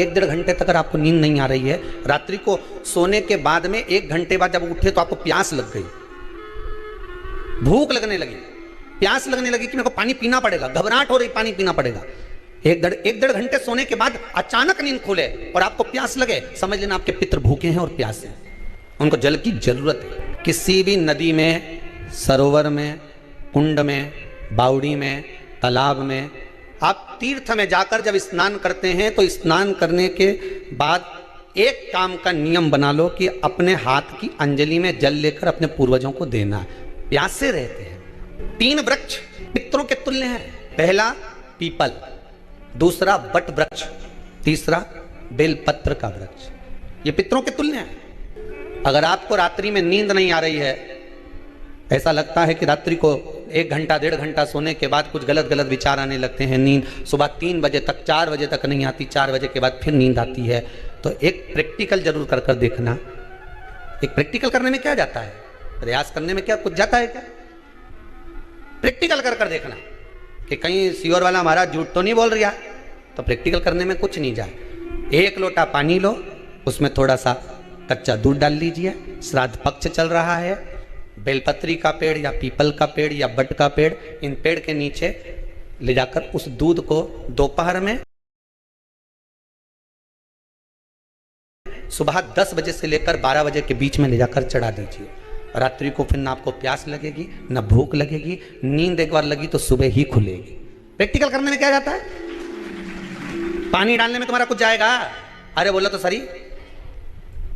एक डेढ़ घंटे तक अगर आपको नींद नहीं आ रही है, रात्रि को सोने के बाद में 1 घंटे बाद जब उठे तो आपको प्यास लग गई, भूख लगने लगी, प्यास लगने लगी कि मेरे को पानी पीना पड़ेगा, घबराहट हो रही, पानी पीना पड़ेगा, एक डेढ़ घंटे सोने के बाद अचानक नींद खुले और आपको प्यास लगे, समझ लेना आपके पितृ भूखे हैं और प्यासे हैं, उनको जल की जरूरत है। किसी भी नदी में, सरोवर में, कुंड में, बावड़ी में, तालाब में, आप तीर्थ में जाकर जब स्नान करते हैं तो स्नान करने के बाद एक काम का नियम बना लो कि अपने हाथ की अंजलि में जल लेकर अपने पूर्वजों को देना है, प्यासे रहते हैं। 3 वृक्ष पितरों के तुल्य हैं, पहला पीपल, दूसरा वट वृक्ष, तीसरा बेलपत्र का वृक्ष, ये पितरों के तुल्य हैं। अगर आपको रात्रि में नींद नहीं आ रही है, ऐसा लगता है कि रात्रि को 1 घंटा 1.5 घंटा सोने के बाद कुछ गलत गलत विचार आने लगते हैं, नींद सुबह 3 बजे तक 4 बजे तक नहीं आती, 4 बजे के बाद फिर नींद आती है, तो एक प्रैक्टिकल जरूर कर कर देखना। एक प्रैक्टिकल करने में क्या जाता है, प्रयास करने में क्या कुछ जाता है क्या? प्रैक्टिकल कर कर देखना कि कहीं सियोर वाला महाराज झूठ तो नहीं बोल रहा, तो प्रैक्टिकल करने में कुछ नहीं जाए। 1 लोटा पानी लो, उसमें थोड़ा सा कच्चा दूध डाल लीजिए, श्राद्ध पक्ष चल रहा है, बेलपत्री का पेड़ या पीपल का पेड़ या बट का पेड़, इन पेड़ के नीचे ले जाकर उस दूध को दोपहर में सुबह 10 बजे से लेकर 12 बजे के बीच में ले जाकर चढ़ा दीजिए। रात्रि को फिर ना आपको प्यास लगेगी, ना भूख लगेगी, नींद एक बार लगी तो सुबह ही खुलेगी। प्रैक्टिकल करने में क्या जाता है? पानी डालने में तुम्हारा कुछ जाएगा? अरे बोला तो सही,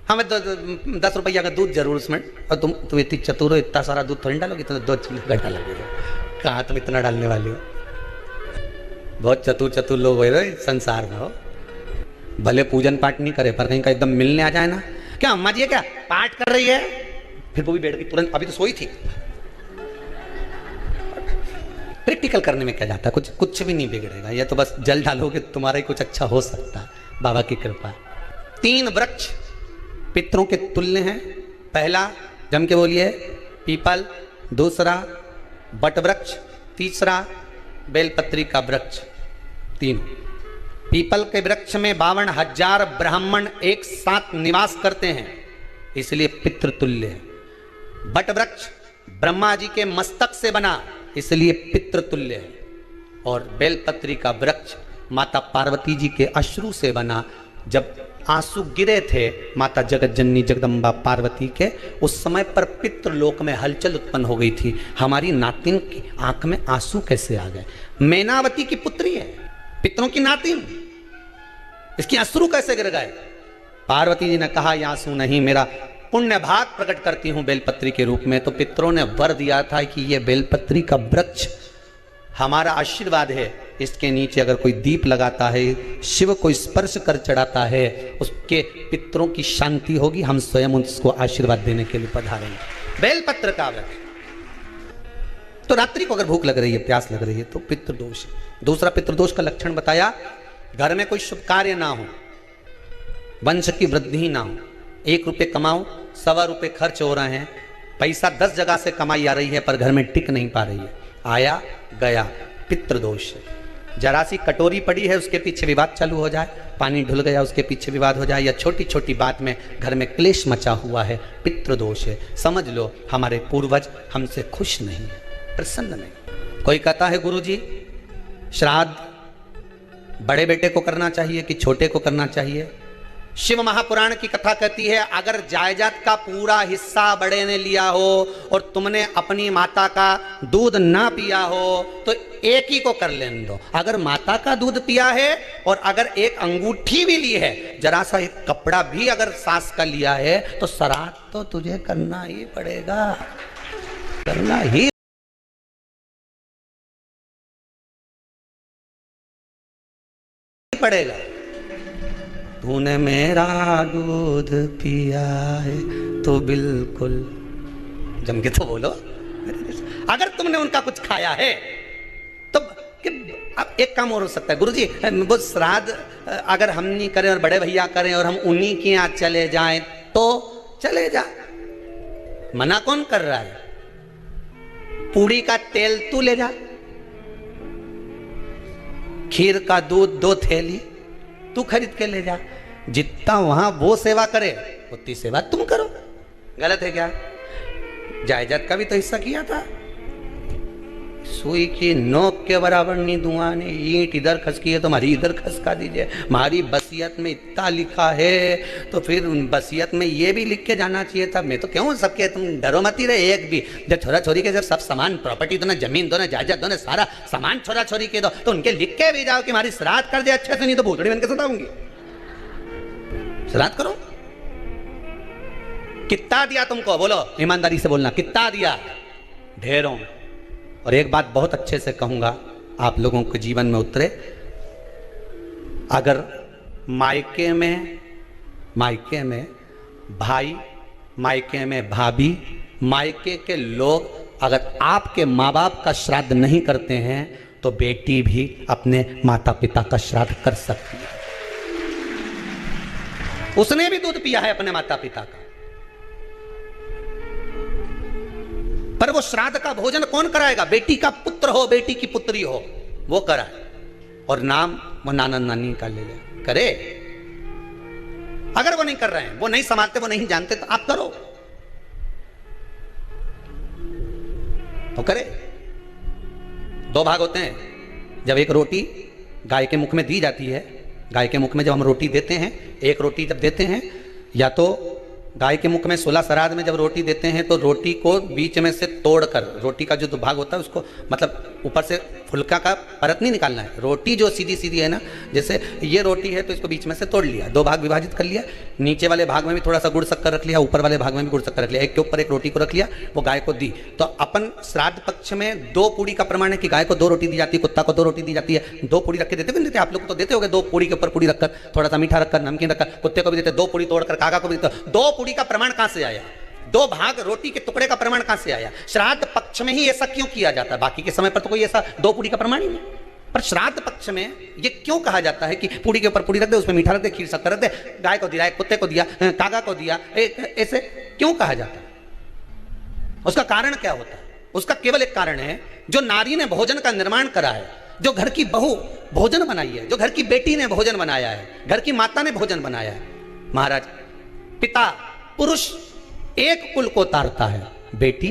हमें 10 रुपया का दूध जरूर उसमें, और तुम इतनी चतुर हो, इतना सारा दूध थोड़ी डालोगी, तो 2 घंटा लगेगा। कहाँ तुम इतना डालने वाले हो? बहुत चतुर लोग हो संसार में हो, भले पूजन पाठ नहीं करे पर कहीं का एकदम मिलने आ जाए ना, क्या अम्मा जी है क्या पाठ कर रही है, फिर वो भी बैठ गई तुरंत, अभी तो सोई थी। प्रैक्टिकल करने में क्या जाता है, कुछ भी नहीं बिगड़ेगा, ये तो बस जल डालोगे तुम्हारा ही कुछ अच्छा हो सकता है, बाबा की कृपा। 3 वृक्ष पितरों के तुल्य हैं, पहला जम के बोलिए पीपल, दूसरा बट वृक्ष, तीसरा बेलपत्री का वृक्ष। 3 पीपल के वृक्ष में 52,000 ब्राह्मण एक साथ निवास करते हैं, इसलिए पितृतुल्य है। बट वृक्ष ब्रह्मा जी के मस्तक से बना, इसलिए पितृतुल्य है। और बेलपत्री का वृक्ष माता पार्वती जी के अश्रु से बना, जब आंसू गिरे थे माता जगत जननी जगदम्बा पार्वती के, उस समय पर पितृलोक में हलचल उत्पन्न हो गई थी, हमारी नातिन की आंख में आंसू कैसे आ गए? मैनावती की पुत्री है, पितरों की नातिन, इसकी अश्रु कैसे गिर गए? पार्वती जी ने कहा ये आंसू नहीं, मेरा पुण्य भाग प्रकट करती हूं बेलपत्री के रूप में। तो पितरों ने वर दिया था कि ये बेलपत्री का वृक्ष हमारा आशीर्वाद है, इसके नीचे अगर कोई दीप लगाता है, शिव को स्पर्श कर चढ़ाता है, उसके पितरों की शांति होगी, हम स्वयं उसको आशीर्वाद देने के लिए पधारेंगे। बेलपत्र का वृक्ष। तो रात्रि को अगर भूख लग रही है, प्यास लग रही है, तो पितृदोष। दूसरा पितृदोष का लक्षण बताया, घर में कोई शुभ कार्य ना हो, वंश की वृद्धि ना हो, 1 रुपये कमाओ 1.25 रुपये खर्च हो रहे हैं, पैसा 10 जगह से कमाई आ रही है पर घर में टिक नहीं पा रही है, आया गया, पितृदोष। जरा सी कटोरी पड़ी है उसके पीछे विवाद चालू हो जाए, पानी ढुल गया उसके पीछे विवाद हो जाए, या छोटी छोटी बात में घर में क्लेश मचा हुआ है, पितृदोष है। समझ लो हमारे पूर्वज हमसे खुश नहीं है, प्रसन्न नहीं। कोई कहता है गुरुजी श्राद्ध बड़े बेटे को करना चाहिए कि छोटे को करना चाहिए? शिव महापुराण की कथा कहती है, अगर जायदाद का पूरा हिस्सा बड़े ने लिया हो और तुमने अपनी माता का दूध ना पिया हो तो एक ही को कर लेने दो। अगर माता का दूध पिया है और अगर एक अंगूठी भी ली है, जरा सा एक कपड़ा भी अगर सास का लिया है, तो श्राद्ध तो तुझे करना ही पड़ेगा, करना ही पड़ेगा। तूने मेरा दूध पिया है तो बिल्कुल जम के तो बोलो। अगर तुमने उनका कुछ खाया है तो अब एक काम और हो सकता है, गुरुजी वो श्राद्ध अगर हम नहीं करें और बड़े भैया करें और हम उन्हीं के यहाँ चले जाएं तो चले जा, मना कौन कर रहा है? पूड़ी का तेल तू ले जा, खीर का दूध 2 थैली, तू खरीद के ले जा। जितना वहां वो सेवा करे उतनी सेवा तुम करो। गलत है क्या? जायदाद का भी तो हिस्सा किया था। सुई की नोक के बराबर नहीं दूंगा ने, ईंट इधर खसकी है तो हमारी इधर खसका दीजिए। हमारी बसियत में इतना लिखा है तो फिर बसियत में ये भी लिख के जाना चाहिए था। मैं तो क्यों सबके, तुम डरो मत ही रहे एक भी। जब छोरा छोरी के जब सब सामान प्रॉपर्टी दो ना, जमीन दो ना, जायदाद दो ना, सारा सामान छोरा छोरी के दो तो उनके लिख के भी जाओ कि हमारी श्राद्ध कर दे अच्छे से, नहीं तो भूतड़ी बन के सताऊंगी। श्राद्ध करो। कितना दिया तुमको? बोलो ईमानदारी से बोलना, कितना दिया? ढेरों। और एक बात बहुत अच्छे से कहूंगा, आप लोगों के जीवन में उतरे। अगर मायके में भाई, मायके में भाभी, मायके के लोग अगर आपके माँ बाप का श्राद्ध नहीं करते हैं तो बेटी भी अपने माता पिता का श्राद्ध कर सकती है। उसने भी दूध पिया है अपने माता पिता का, पर वो श्राद्ध का भोजन कौन कराएगा? बेटी का पुत्र हो, बेटी की पुत्री हो, वो कराए। और नाम वो नाना नानी का ले ले करे। अगर वो नहीं कर रहे हैं, वो नहीं संभालते, वो नहीं जानते, तो आप करो तो करे। दो भाग होते हैं। जब एक रोटी गाय के मुख में दी जाती है, गाय के मुख में जब हम रोटी देते हैं, एक रोटी जब देते हैं, या तो गाय के मुख में 16 श्राद्ध में जब रोटी देते हैं तो रोटी को बीच में से तोड़कर, रोटी का जो भाग होता है उसको, मतलब ऊपर से फुलका का परत नहीं निकालना है। रोटी जो सीधी सीधी है ना, जैसे ये रोटी है तो इसको बीच में से तोड़ लिया, दो भाग विभाजित कर लिया, नीचे वाले भाग में भी थोड़ा सा गुड़ शक्कर रख लिया, ऊपर वाले भाग में भी गुड़ शक्कर रख लिया, एक के ऊपर एक रोटी को रख लिया, वो गाय को दी। तो अपन श्राद्ध पक्ष में 2 पूड़ी का प्रमाण है कि गाय को 2 रोटी दी जाती है, कुत्ता को 2 रोटी दी जाती है। 2 पूड़ी रख के देते देते, आप लोग तो देते होगे, 2 पूड़ी के ऊपर पूड़ी रखकर, थोड़ा सा मीठा रखकर, नमकीन रखकर, कुत्ते को भी देते, 2 पूड़ी तोड़कर काका को भी देते। 2 पूड़ी का प्रमाण कहां से आया? 2 भाग रोटी के टुकड़े का प्रमाण कहां से आया? श्राद्ध पक्ष में ही ऐसा क्यों किया जाता है? बाकी के समय पर तो कोई ऐसा 2 पूड़ी का प्रमाण ही नहीं, पर श्राद्ध पक्ष में ये क्यों कहा जाता है कि पूड़ी के ऊपर पूड़ी रख दे, उसमें मीठा रख दे, खीर शक्कर रख दे, गाय को दिया, कुत्ते को दिया, काका को दिया, ऐसे क्यों कहा जाता है? उसका कारण क्या होता है? उसका केवल एक कारण है, जो नारी ने भोजन का निर्माण करा है, जो घर की बहू भोजन बनाई है, जो घर की बेटी ने भोजन बनाया है, घर की माता ने भोजन बनाया है। महाराज, पिता पुरुष एक कुल को तारता है, बेटी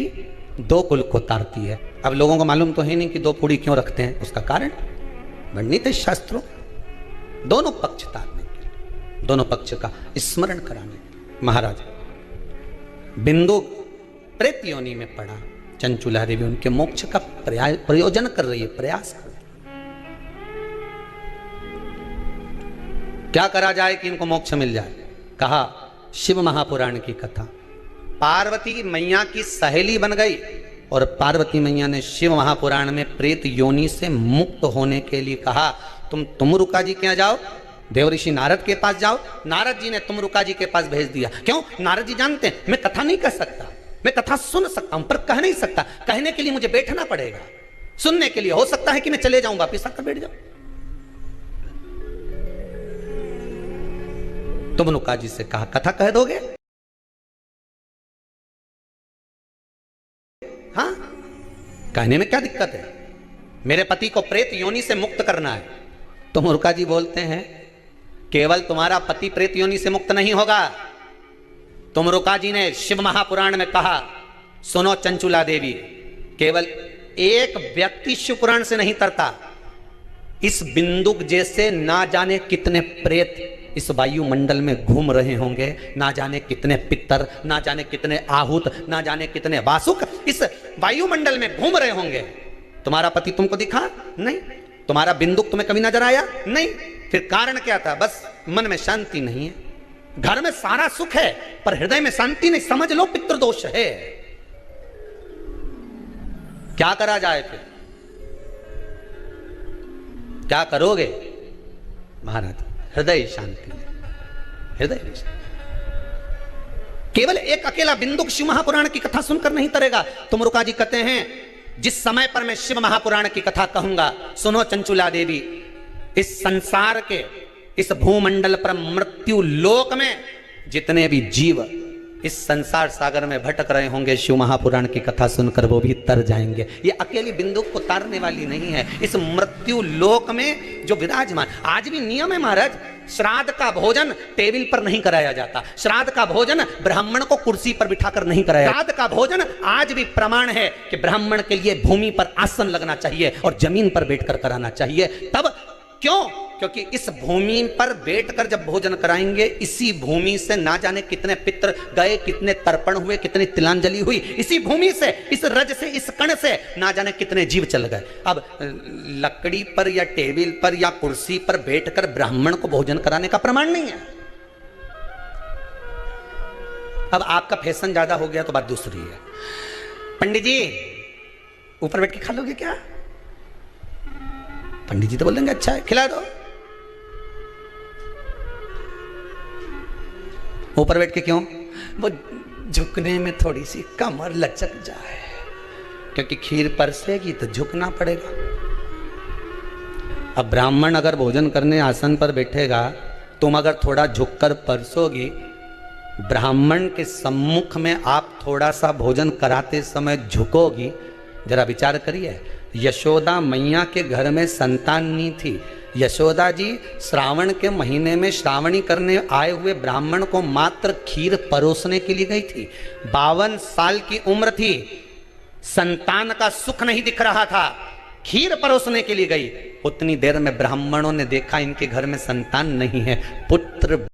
2 कुल को तारती है। अब लोगों को मालूम तो है नहीं कि 2 पूड़ी क्यों रखते हैं, उसका कारण वर्णित है शास्त्रों, दोनों पक्ष तारने के लिए, दोनों पक्ष का स्मरण कराने। महाराज, बिंदु प्रेत योनि में पड़ा, चंचुला देवी उनके मोक्ष का प्रयोजन कर रही है, प्रयास कर रही है। क्या करा जाए कि इनको मोक्ष मिल जाए? कहा शिव महापुराण की कथा। पार्वती मैया की सहेली बन गई और पार्वती मैया ने शिव महापुराण में प्रेत योनि से मुक्त होने के लिए कहा, तुम रुका जी के यहाँ जाओ, देवऋषि नारद के पास जाओ। नारद जी ने तुमरुका जी के पास भेज दिया। क्यों? नारद जी जानते हैं मैं कथा नहीं कर सकता, मैं कथा सुन सकता हूं पर कह नहीं सकता, कहने के लिए मुझे बैठना पड़ेगा, सुनने के लिए हो सकता है कि मैं चले जाऊं, वापिस आकर बैठ जाऊं। तुमरुका जी से कहा कथा कह दोगे? हाँ, कहने में क्या दिक्कत है, मेरे पति को प्रेत योनि से मुक्त करना है। तुमरुका जी बोलते हैं केवल तुम्हारा पति प्रेत योनि से मुक्त नहीं होगा। तुमरुका जी ने शिव महापुराण में कहा, सुनो चंचुला देवी, केवल एक व्यक्ति शिव पुराण से नहीं तरता, इस बिंदुक जैसे ना जाने कितने प्रेत इस वायुमंडल में घूम रहे होंगे, ना जाने कितने पितर, ना जाने कितने आहूत, ना जाने कितने वासुक इस वायुमंडल में घूम रहे होंगे। तुम्हारा पति तुमको दिखा नहीं, तुम्हारा बिंदुक तुम्हें कभी नजर आया नहीं, फिर कारण क्या था? बस मन में शांति नहीं है, घर में सारा सुख है पर हृदय में शांति नहीं, समझ लो पितृदोष है। क्या करा जाए? फिर क्या करोगे? महाराज, हृदय शांति, हृदय शांति। केवल एक अकेला बिंदुक शिव महापुराण की कथा सुनकर नहीं तरेगा। तुमरुका जी कहते हैं जिस समय पर मैं शिव महापुराण की कथा कहूंगा, सुनो चंचुला देवी, इस संसार के इस भूमंडल पर मृत्यु लोक में जितने भी जीव इस संसार सागर में भटक रहे होंगे, शिव महापुराण की कथा सुनकर वो भी तर जाएंगे। ये अकेली बिंदु को तारने वाली नहीं है। इस मृत्यु लोक में जो विराजमान, आज भी नियम है महाराज, श्राद्ध का भोजन टेबल पर नहीं कराया जाता। श्राद्ध का भोजन ब्राह्मण को कुर्सी पर बिठाकर नहीं कराया। श्राद्ध का भोजन आज भी प्रमाण है कि ब्राह्मण के लिए भूमि पर आसन लगना चाहिए और जमीन पर बैठकर कराना चाहिए। तब क्यों? क्योंकि इस भूमि पर बैठकर जब भोजन कराएंगे, इसी भूमि से ना जाने कितने पितृ गए, कितने तर्पण हुए, कितनी तिलांजलि हुई, इसी भूमि से, इस रज से, इस कण से ना जाने कितने जीव चल गए। अब लकड़ी पर या टेबल पर या कुर्सी पर बैठकर ब्राह्मण को भोजन कराने का प्रमाण नहीं है। अब आपका फैशन ज्यादा हो गया तो बात दूसरी है। पंडित जी ऊपर बैठ के खा लोगे क्या? पंडित जी तो बोलेंगे अच्छा है, खिला दो। ऊपर बैठ के क्यों? वो झुकने में थोड़ी सी कमर लचक जाए, क्योंकि खीर परसेगी तो झुकना पड़ेगा। अब ब्राह्मण अगर भोजन करने आसन पर बैठेगा, तुम अगर थोड़ा झुककर परसोगी, ब्राह्मण के सम्मुख में आप थोड़ा सा भोजन कराते समय झुकोगी। जरा विचार करिए, यशोदा मैया के घर में संतान नहीं थी। यशोदा जी श्रावण के महीने में श्रावणी करने आए हुए ब्राह्मण को मात्र खीर परोसने के लिए गई थी। 52 साल की उम्र थी, संतान का सुख नहीं दिख रहा था, खीर परोसने के लिए गई। उतनी देर में ब्राह्मणों ने देखा इनके घर में संतान नहीं है, पुत्र